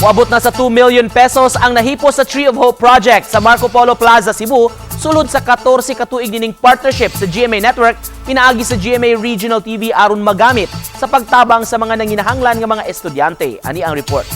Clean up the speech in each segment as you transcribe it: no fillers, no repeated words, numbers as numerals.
Muabot na sa 2 million pesos ang nahipos sa Tree of Hope project sa Marco Polo Plaza Cebu, sulod sa katorse katuig nining partnership sa GMA Network, pinaagi sa GMA Regional TV aron magamit sa pagtabang sa mga nanginahanglan nga mga estudyante. Ani ang report.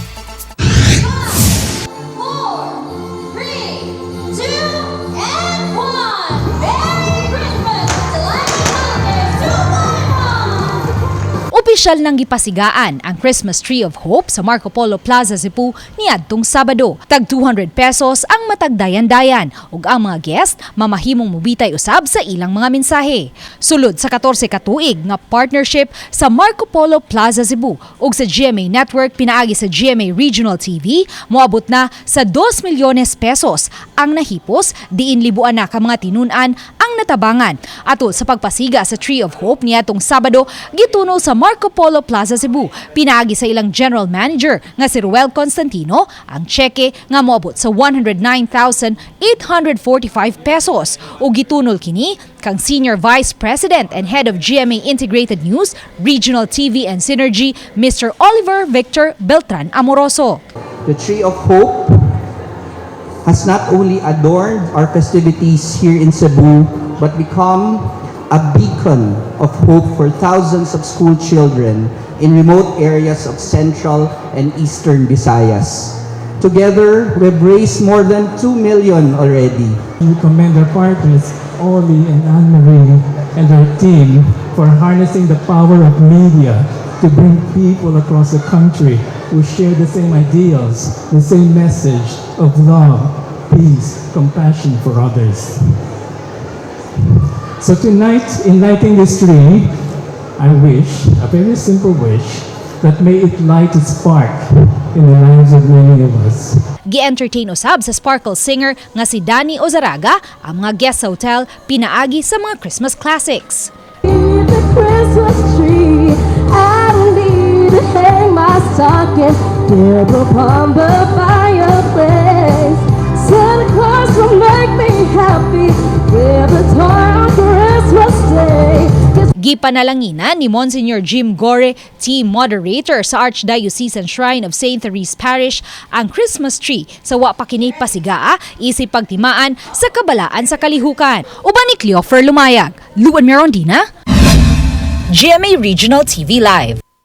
5, 4, 3, 2, and 1. Merry Christmas! Delightful holidays to one! Opisyal nang gipasigaan ang Christmas Tree of Hope sa Marco Polo Plaza Cebu niadtong Sabado. Tag 200 pesos ang matagdayan-dayan ug ang mga guest mamahimong mubitay usab sa ilang mga mensahe. Sulod sa 14 katuig nga partnership sa Marco Polo Plaza Cebu ug sa GMA Network pinaagi sa GMA Regional TV, moabot na sa 2 milyones pesos ang nahipos, diin libuan na ka mga tinun-an ang natabangan. Atol sa pagpasiga sa Tree of Hope niadtong Sabado, gitunol sa Marco Polo Plaza Cebu, pinaagi sa ilang General Manager nga si Ruel Constantino ang tseke nga moabot sa 109,845 pesos ug gitunol kini kang Senior Vice President and Head of GMA Integrated News, Regional TV and Synergy, Mr. Oliver Victor Beltran Amoroso. The Tree of Hope has not only adorned our festivities here in Cebu, but become a beacon of hope for thousands of school children in remote areas of Central and Eastern Visayas. Together, we've raised more than 2 million already. We commend our partners, Oli and Anne-Marie, and their team for harnessing the power of media to bring people across the country who share the same ideals, the same message of love, peace, compassion for others. So tonight, in lighting this tree, I wish, a very simple wish, that may it light a spark in the lives of many of us. Gi-entertain usab sa Sparkle singer nga si Danny Ozaraga ang mga guest sa hotel pinaagi sa mga Christmas classics. The Christmas tree, I need to hang my stocking here upon the fireplace. Santa Claus will make me happy with a toy on Christmas Day. Gipanalangina ni Monsignor Jim Gore, team moderator sa Archdiocesan Shrine of St. Therese Parish, ang Christmas tree sa wa pa kini pasigaa isip pagtimaan sa kabalaan sa kalihukan. Uban ni Cleofer Lumayag, Luan Merondina, GMA Regional TV Live.